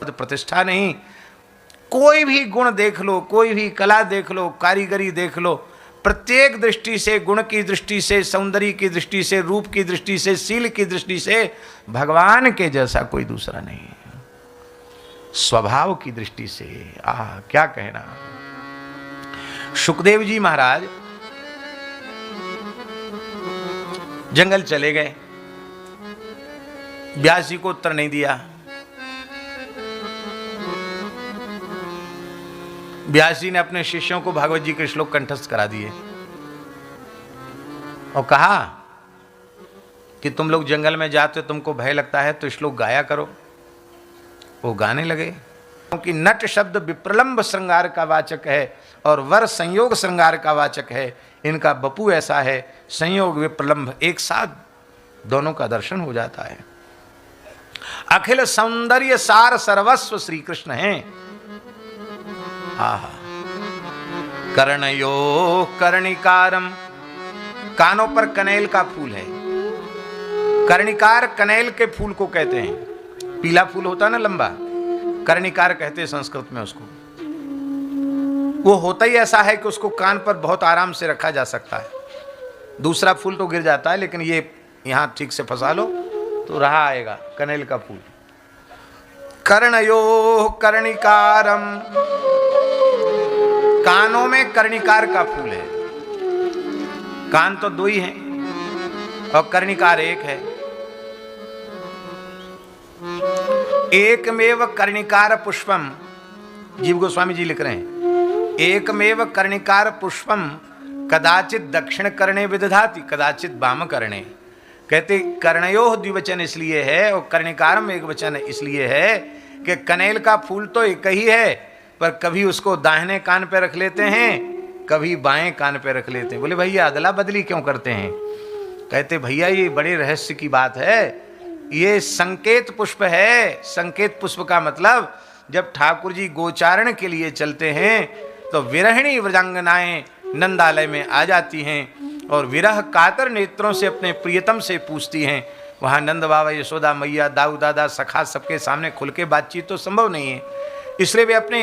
प्रतिष्ठा नहीं। कोई भी गुण देख लो, कोई भी कला देख लो, कारीगरी देख लो, प्रत्येक दृष्टि से, गुण की दृष्टि से, सौंदर्य की दृष्टि से, रूप की दृष्टि से, शील की दृष्टि से भगवान के जैसा कोई दूसरा नहीं है। स्वभाव की दृष्टि से क्या कहना। सुखदेव जी महाराज जंगल चले गए, व्यास जी को उत्तर नहीं दिया। व्यास जी ने अपने शिष्यों को भागवत जी के श्लोक कंठस्थ करा दिए और कहा कि तुम लोग जंगल में जाते हो, तुमको भय लगता है तो श्लोक गाया करो। वो गाने लगे, क्योंकि नट शब्द विप्रलंब श्रृंगार का वाचक है और वर संयोग श्रृंगार का वाचक है। इनका बपू ऐसा है, संयोग विप्रलंब एक साथ दोनों का दर्शन हो जाता है। अखिल सौंदर्य सार सर्वस्व श्री कृष्ण हैं। कर्णयो कर्णिकारम, कानों पर कनेल का फूल है। कर्णिकार कनेल के फूल को कहते हैं। पीला फूल होता है ना लंबा, कर्णिकार कहते हैं संस्कृत में उसको। वो होता ही ऐसा है कि उसको कान पर बहुत आराम से रखा जा सकता है। दूसरा फूल तो गिर जाता है, लेकिन ये यहां ठीक से फंसा लो तो रहा आएगा कनेल का फूल। कर्णयो कर्णिकारम, कानों में कर्णिकार का फूल है। कान तो दो ही हैं और कर्णिकार एक है। एकमेव कर्णिकार पुष्पम, जीव गोस्वामी जी लिख रहे हैं, एकमेव कर्णिकार पुष्पम कदाचित दक्षिण कर्णे विदधाति कदाचित वाम कर्णे। कहते कर्णयोः द्विवचन इसलिए है और कर्णिकारम एक वचन इसलिए है कि कनेल का फूल तो एक ही है, पर कभी उसको दाहिने कान पे रख लेते हैं, कभी बाएं कान पे रख लेते हैं। बोले भैया अदला बदली क्यों करते हैं? कहते भैया ये बड़े रहस्य की बात है, ये संकेत पुष्प है। संकेत पुष्प का मतलब जब ठाकुर जी गोचारण के लिए चलते हैं तो विरहिणी व्रजांगनाएं नंदालय में आ जाती हैं और विरह कातर नेत्रों से अपने प्रियतम से पूछती हैं। वहाँ नंद बाबा, यशोदा मैया, दाऊ दादा, सखा सबके सामने खुल के बातचीत तो संभव नहीं है, इसलिए वे अपने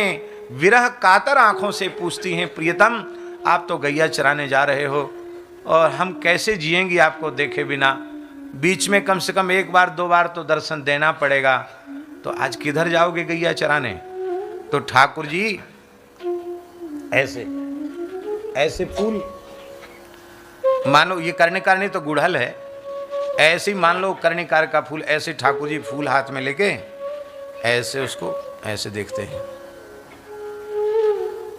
विरह कातर आंखों से पूछती हैं, प्रियतम आप तो गैया चराने जा रहे हो और हम कैसे जिएंगे आपको देखे बिना। बीच में कम से कम एक बार दो बार तो दर्शन देना पड़ेगा, तो आज किधर जाओगे गैया चराने? तो ठाकुर जी ऐसे ऐसे फूल, मानो ये कर्णिकार नहीं तो गुड़हल है, ऐसे ही मान लो कर्णिकार का फूल, ऐसे ठाकुर जी फूल हाथ में लेके ऐसे उसको ऐसे देखते हैं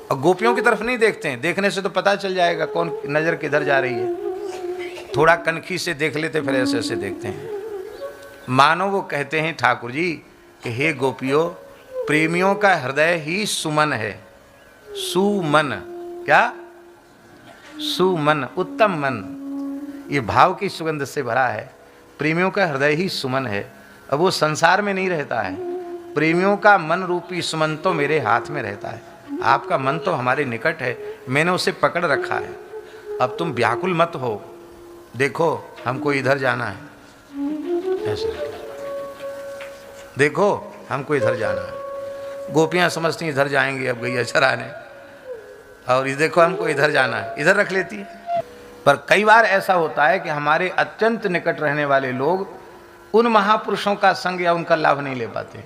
और गोपियों की तरफ नहीं देखते हैं। देखने से तो पता चल जाएगा कौन नजर किधर जा रही है। थोड़ा कनखी से देख लेते, फिर ऐसे ऐसे देखते हैं। मानो वो कहते हैं ठाकुर जी कि हे गोपियों, प्रेमियों का हृदय ही सुमन है। सुमन, क्या? सुमन, उत्तम मन, ये भाव की सुगंध से भरा है। प्रेमियों का हृदय ही सुमन है। अब वो संसार में नहीं रहता है, प्रेमियों का मन रूपी सुमन तो मेरे हाथ में रहता है। आपका मन तो हमारे निकट है, मैंने उसे पकड़ रखा है। अब तुम व्याकुल मत हो, देखो हमको इधर जाना है, ऐसे देखो हमको इधर जाना है। गोपियां समझती इधर जाएंगे अब गैया चराने, और ये देखो हमको इधर जाना है, इधर रख लेती है। पर कई बार ऐसा होता है कि हमारे अत्यंत निकट रहने वाले लोग उन महापुरुषों का संग या उनका लाभ नहीं ले पाते।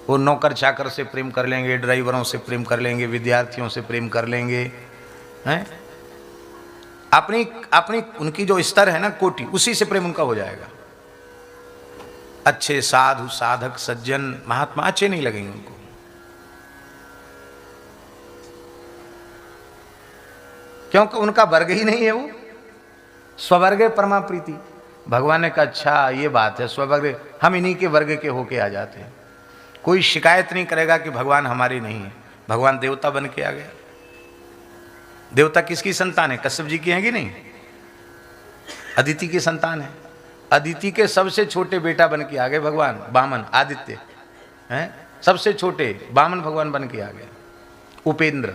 वो नौकर चाकर से प्रेम कर लेंगे, ड्राइवरों से प्रेम कर लेंगे, विद्यार्थियों से प्रेम कर लेंगे, हैं? अपनी अपनी उनकी जो स्तर है ना कोटि, उसी से प्रेम उनका हो जाएगा। अच्छे साधु साधक सज्जन महात्मा अच्छे नहीं लगेंगे उनको। क्योंकि उनका वर्ग ही नहीं है, वो स्वर्ग परमा प्रीति। भगवान ने कहा अच्छा ये बात है, स्वर्ग हम इन्हीं के वर्ग के होके आ जाते हैं। कोई शिकायत नहीं करेगा कि भगवान हमारी नहीं है। भगवान देवता बन के आ गया। देवता किसकी संतान है? कश्यप जी की है कि नहीं? अदिति की संतान है। अदिति के सबसे छोटे बेटा बन के आ गए भगवान, वामन आदित्य हैं, सबसे छोटे वामन भगवान बन के आ गए, उपेंद्र।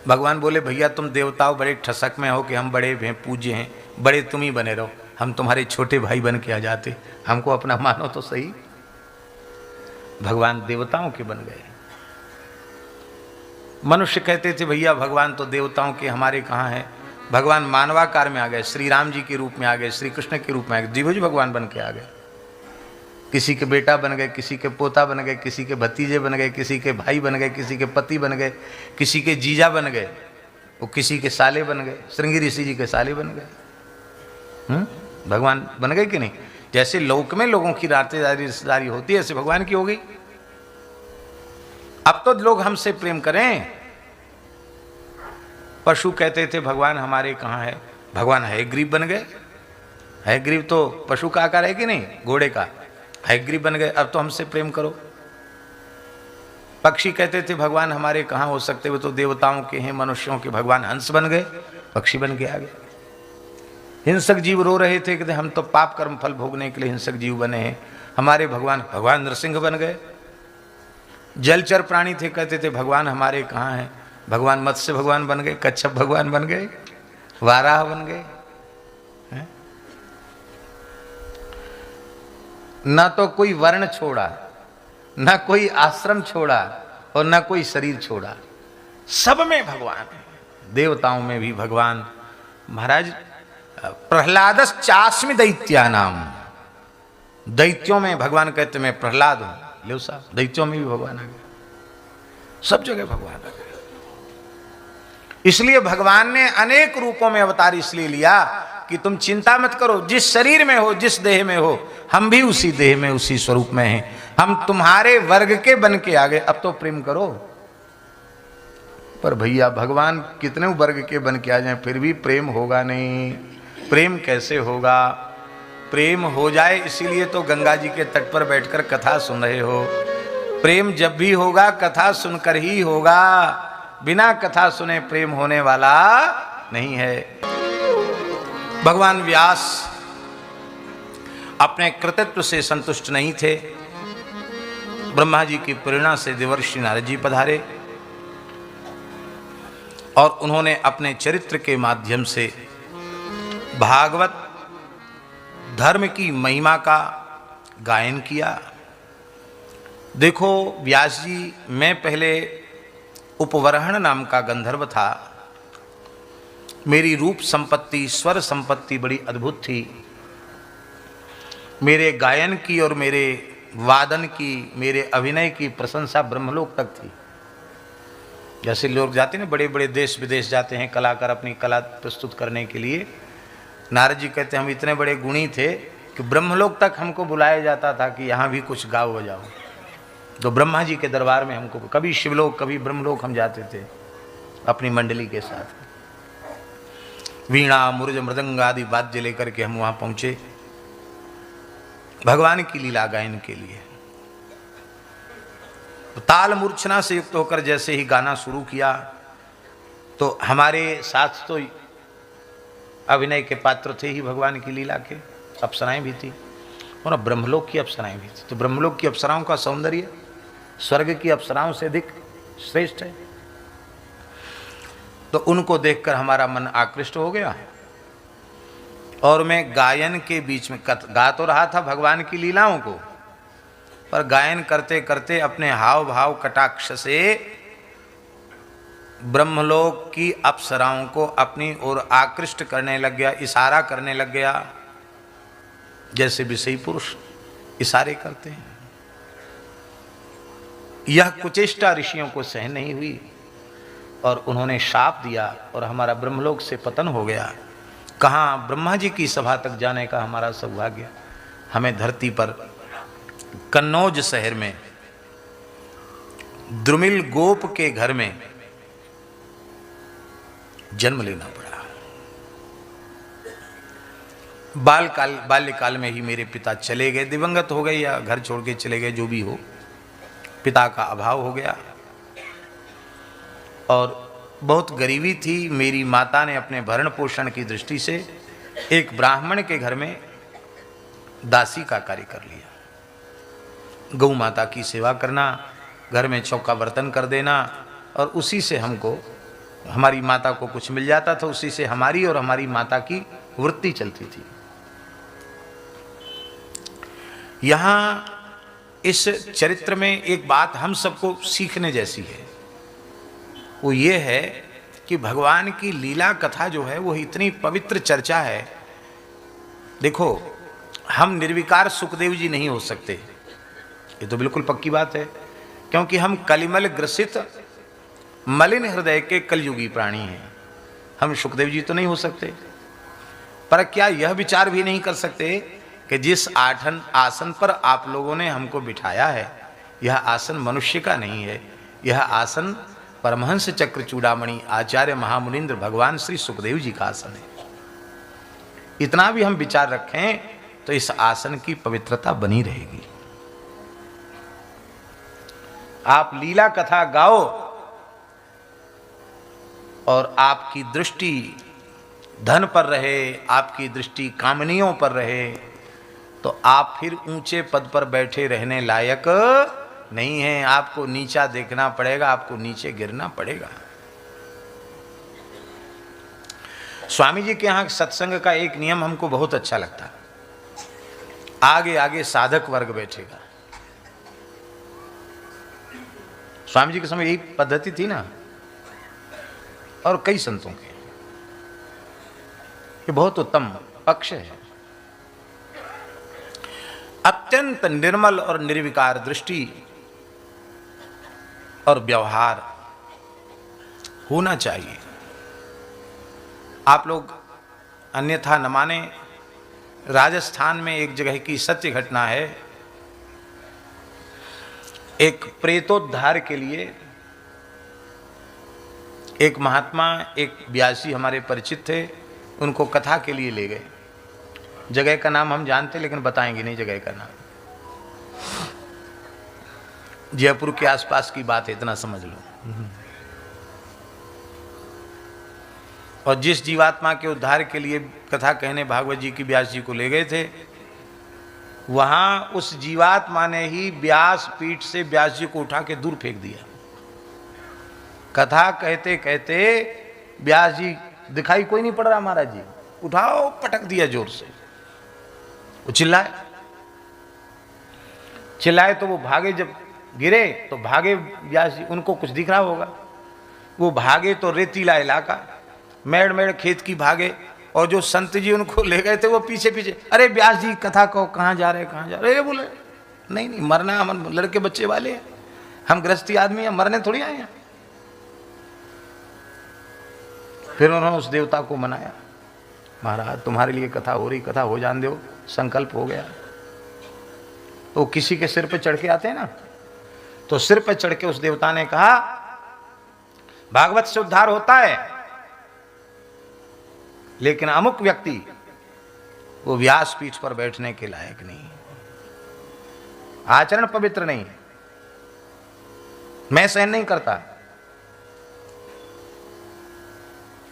भगवान बोले भैया तुम देवताओं बड़े ठसक में हो कि हम बड़े हैं, पूज्य हैं, बड़े तुम ही बने रहो। हम तुम्हारे छोटे भाई बन के आ जाते, हमको अपना मानो तो सही। भगवान देवताओं के बन गए। मनुष्य कहते थे भैया भगवान तो देवताओं के हमारे कहाँ हैं, भगवान मानवाकार में आ गए, श्री राम जी के रूप में आ गए, श्री कृष्ण के रूप में आ गए, द्विभुज भगवान बन के आ गए। किसी के बेटा बन गए, किसी के पोता बन गए, किसी के भतीजे बन गए, किसी के भाई बन गए, किसी के पति बन गए, किसी के जीजा बन गए, वो किसी के साले बन गए, श्रृंगी ऋषि जी के साले बन गए। भगवान बन गए कि नहीं? जैसे लोक में लोगों की रिश्तेदारी होती है, ऐसे भगवान की हो गई। अब तो लोग हमसे प्रेम करें। पशु कहते थे भगवान हमारे कहाँ है, भगवान हयग्रीव बन गए। हयग्रीव तो पशु का आकार है कि नहीं, घोड़े का, हयग्रीव बन गए। अब तो हमसे प्रेम करो। पक्षी कहते थे भगवान हमारे कहाँ हो सकते, वो तो देवताओं के हैं, मनुष्यों के। भगवान हंस बन गए, पक्षी बन के आ गए। हिंसक जीव रो रहे थे कि हम तो पाप कर्म फल भोगने के लिए हिंसक जीव बने हैं, हमारे भगवान नरसिंह बन गए। जलचर प्राणी थे, कहते थे भगवान हमारे कहाँ हैं, भगवान मत्स्य भगवान बन गए, कच्छप भगवान बन गए, वाराह बन गए। ना तो कोई वर्ण छोड़ा, ना कोई आश्रम छोड़ा और ना कोई शरीर छोड़ा, सब में भगवान है। देवताओं में भी भगवान। महाराज प्रहलादस चास्मि दैत्यानाम, दैत्यों में भगवान कहते मैं प्रहलाद हूं। लो साहब, दैत्यों में भी भगवान आ गया, सब जगह भगवान आ गया। इसलिए भगवान ने अनेक रूपों में अवतार इसलिए लिया कि तुम चिंता मत करो, जिस शरीर में हो, जिस देह में हो, हम भी उसी देह में उसी स्वरूप में हैं, हम तुम्हारे वर्ग के बन के आ गए, अब तो प्रेम करो। पर भैया भगवान कितने वर्ग के बन के आ जाए फिर भी प्रेम होगा नहीं। प्रेम कैसे होगा? प्रेम हो जाए इसीलिए तो गंगा जी के तट पर बैठकर कथा सुन रहे हो। प्रेम जब भी होगा कथा सुनकर ही होगा, बिना कथा सुने प्रेम होने वाला नहीं है। भगवान व्यास अपने कृतित्व से संतुष्ट नहीं थे। ब्रह्मा जी की प्रेरणा से देवर्षि नारद जी पधारे और उन्होंने अपने चरित्र के माध्यम से भागवत धर्म की महिमा का गायन किया। देखो व्यास जी, मैं पहले उपवरहण नाम का गंधर्व था। मेरी रूप संपत्ति, स्वर संपत्ति बड़ी अद्भुत थी। मेरे गायन की और मेरे वादन की, मेरे अभिनय की प्रशंसा ब्रह्मलोक तक थी। जैसे लोग जाते हैं ना, बड़े बड़े देश विदेश जाते हैं कलाकार अपनी कला प्रस्तुत करने के लिए। नारद जी कहते हम इतने बड़े गुणी थे कि ब्रह्मलोक तक हमको बुलाया जाता था कि यहाँ भी कुछ गाओ बजाओ। तो ब्रह्मा जी के दरबार में हमको कभी शिवलोक कभी ब्रह्मलोक हम जाते थे अपनी मंडली के साथ। वीणा मुरज मृदंग आदि वाद्य लेकर के हम वहाँ पहुँचे भगवान की लीला गायन के लिए। ताल मूर्छना से युक्त होकर जैसे ही गाना शुरू किया तो हमारे साथ तो अभिनय के पात्र थे ही भगवान की लीला के, अप्सराएं भी थी और ब्रह्मलोक की अप्सराएं भी थी। तो ब्रह्मलोक की अप्सराओं का सौंदर्य स्वर्ग की अप्सराओं से अधिक श्रेष्ठ है। तो उनको देखकर हमारा मन आकृष्ट हो गया और मैं गायन के बीच में गा तो रहा था भगवान की लीलाओं को, पर गायन करते करते अपने हाव भाव कटाक्ष से ब्रह्मलोक की अप्सराओं को अपनी ओर आकृष्ट करने लग गया, इशारा करने लग गया, जैसे विषयी पुरुष इशारे करते हैं। यह कुचेष्टा ऋषियों को सहन नहीं हुई और उन्होंने शाप दिया और हमारा ब्रह्मलोक से पतन हो गया। कहाँ ब्रह्मा जी की सभा तक जाने का हमारा सौभाग्य। हमें धरती पर कन्नौज शहर में द्रुमिल गोप के घर में जन्म लेना पड़ा। बाल्यकाल में ही मेरे पिता चले गए, दिवंगत हो गए या घर छोड़ के चले गए, जो भी हो, पिता का अभाव हो गया और बहुत गरीबी थी। मेरी माता ने अपने भरण पोषण की दृष्टि से एक ब्राह्मण के घर में दासी का कार्य कर लिया। गौ माता की सेवा करना, घर में चौका बर्तन कर देना और उसी से हमको, हमारी माता को कुछ मिल जाता था, उसी से हमारी और हमारी माता की वृत्ति चलती थी। यहाँ इस चरित्र में एक बात हम सबको सीखने जैसी है, वो ये है कि भगवान की लीला कथा जो है वो इतनी पवित्र चर्चा है। देखो, हम निर्विकार सुखदेव जी नहीं हो सकते, ये तो बिल्कुल पक्की बात है, क्योंकि हम कलिमल ग्रसित मलिन हृदय के कलयुगी प्राणी हैं। हम सुखदेव जी तो नहीं हो सकते, पर क्या यह विचार भी नहीं कर सकते कि जिस आसन पर आप लोगों ने हमको बिठाया है, यह आसन मनुष्य का नहीं है, यह आसन परमहंस चक्र चूड़ामणि आचार्य महामुनीन्द्र भगवान श्री सुखदेव जी का आसन है। इतना भी हम विचार रखें तो इस आसन की पवित्रता बनी रहेगी। आप लीला कथा गाओ और आपकी दृष्टि धन पर रहे, आपकी दृष्टि कामनियों पर रहे, तो आप फिर ऊंचे पद पर बैठे रहने लायक नहीं हैं। आपको नीचा देखना पड़ेगा, आपको नीचे गिरना पड़ेगा। स्वामी जी के यहाँ सत्संग का एक नियम हमको बहुत अच्छा लगता है। आगे आगे साधक वर्ग बैठेगा। स्वामी जी के समय यही पद्धति थी ना, और कई संतों के, ये बहुत उत्तम पक्ष है। अत्यंत निर्मल और निर्विकार दृष्टि और व्यवहार होना चाहिए। आप लोग अन्यथा न माने, राजस्थान में एक जगह की सत्य घटना है। एक प्रेतोद्धार के लिए एक महात्मा, एक व्यासी हमारे परिचित थे, उनको कथा के लिए ले गए। जगह का नाम हम जानते लेकिन बताएंगे नहीं जगह का नाम। जयपुर के आसपास की बात है, इतना समझ लो। और जिस जीवात्मा के उद्धार के लिए कथा कहने भागवत जी की व्यास जी को ले गए थे, वहां उस जीवात्मा ने ही व्यास पीठ से व्यास जी को उठा के दूर फेंक दिया। कथा कहते कहते व्यास जी दिखाई कोई नहीं पड़ रहा, महाराज जी उठाओ, पटक दिया जोर से। वो चिल्लाए तो वो भागे, जब गिरे तो भागे व्यास जी, उनको कुछ दिख रहा होगा। वो भागे तो रेतीला इलाका, मेड़ मेड़ खेत की भागे, और जो संत जी उनको ले गए थे वो पीछे पीछे, अरे व्यास जी कथा कहो, कहाँ जा रहे, कहाँ जा रहे? बोले नहीं नहीं, मरना, हम लड़के बच्चे वाले हैं, हम गृहस्थी आदमी हैं, मरने थोड़ी आए हैं। फिर उन्होंने उस देवता को मनाया, महाराज तुम्हारे लिए कथा हो रही, कथा हो जान दो, संकल्प हो गया। तो किसी के सिर पे चढ़ के आते हैं ना, तो सिर पे चढ़ के उस देवता ने कहा, भागवत से उद्धार होता है, लेकिन अमुक व्यक्ति वो व्यास पीठ पर बैठने के लायक नहीं, आचरण पवित्र नहीं, मैं सहन नहीं करता।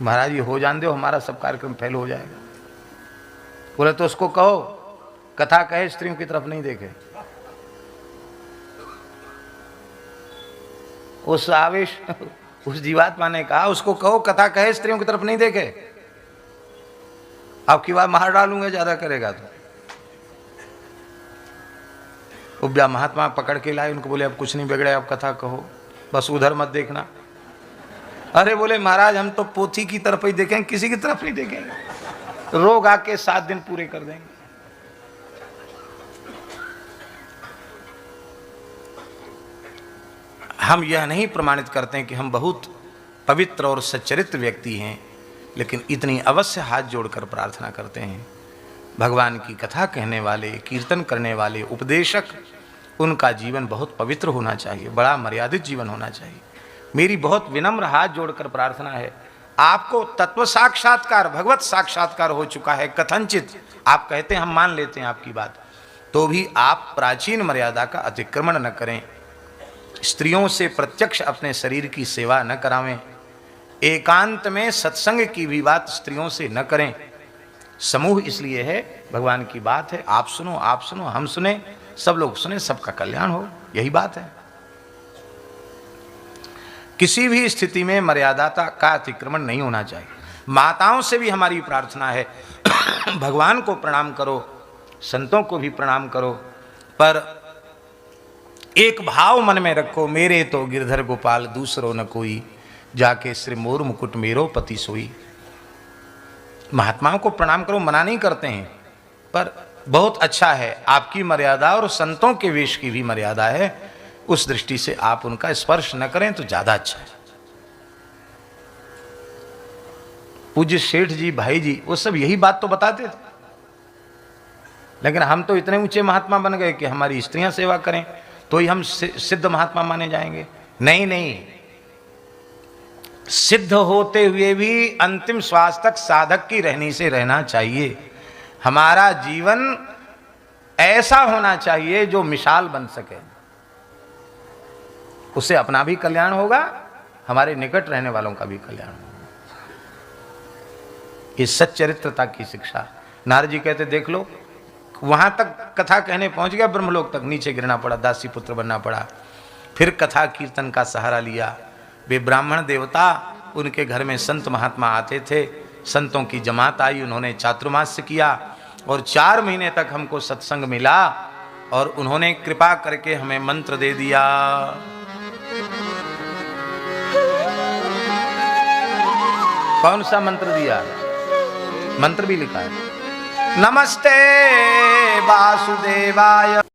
महाराज ये हो जान दो, हमारा सब कार्यक्रम फेल हो जाएगा। बोले तो उसको कहो कथा कहे, स्त्रियों की तरफ नहीं देखे। उस आवेश उस जीवात्मा ने कहा, उसको कहो कथा कहे, स्त्रियों की तरफ नहीं देखे। आपकी बात मार डालूंगा ज्यादा करेगा तो। उब्या महात्मा पकड़ के लाए, उनको बोले अब कुछ नहीं बिगड़े, अब कथा कहो, बस उधर मत देखना। अरे बोले महाराज हम तो पोथी की तरफ ही देखेंगे, किसी की तरफ नहीं देखेंगे, रोग आके 7 दिन पूरे कर देंगे। हम यह नहीं प्रमाणित करते हैं कि हम बहुत पवित्र और सच्चरित्र व्यक्ति हैं, लेकिन इतनी अवश्य हाथ जोड़कर प्रार्थना करते हैं, भगवान की कथा कहने वाले, कीर्तन करने वाले, उपदेशक, उनका जीवन बहुत पवित्र होना चाहिए, बड़ा मर्यादित जीवन होना चाहिए। मेरी बहुत विनम्र हाथ जोड़कर प्रार्थना है, आपको तत्व साक्षात्कार, भगवत साक्षात्कार हो चुका है कथनचित, आप कहते हैं हम मान लेते हैं आपकी बात, तो भी आप प्राचीन मर्यादा का अतिक्रमण न करें, स्त्रियों से प्रत्यक्ष अपने शरीर की सेवा न करावें, एकांत में सत्संग की भी बात स्त्रियों से न करें। समूह इसलिए है, भगवान की बात है, आप सुनो, आप सुनो, हम सुने, सब लोग सुने, सबका कल्याण हो, यही बात है। किसी भी स्थिति में मर्यादा का अतिक्रमण नहीं होना चाहिए। माताओं से भी हमारी प्रार्थना है, भगवान को प्रणाम करो, संतों को भी प्रणाम करो, पर एक भाव मन में रखो, मेरे तो गिरधर गोपाल दूसरो न कोई, जाके श्री मोर मुकुट मेरो पति सोई। महात्माओं को प्रणाम करो, मना नहीं करते हैं, पर बहुत अच्छा है, आपकी मर्यादा और संतों के वेश की भी मर्यादा है, उस दृष्टि से आप उनका स्पर्श न करें तो ज्यादा अच्छा है। पूज्य सेठ जी, भाई जी, वो सब यही बात तो बताते थे, लेकिन हम तो इतने ऊंचे महात्मा बन गए कि हमारी स्त्रियां सेवा करें तो ही हम सिद्ध महात्मा माने जाएंगे। नहीं नहीं, सिद्ध होते हुए भी अंतिम श्वास तक साधक की रहनी से रहना चाहिए। हमारा जीवन ऐसा होना चाहिए जो मिसाल बन सके, उससे अपना भी कल्याण होगा, हमारे निकट रहने वालों का भी कल्याण होगा। ये सच्चरित्रता की शिक्षा। नारद जी कहते देख लो, वहां तक कथा कहने पहुंच गया, ब्रह्मलोक तक नीचे गिरना पड़ा, दासी पुत्र बनना पड़ा। फिर कथा कीर्तन का सहारा लिया। वे ब्राह्मण देवता, उनके घर में संत महात्मा आते थे, संतों की जमात आई, उन्होंने चातुर्मास्य किया और 4 महीने तक हमको सत्संग मिला और उन्होंने कृपा करके हमें मंत्र दे दिया। कौन सा मंत्र दिया? मंत्र भी लिखा है, नमस्ते वासुदेवाय।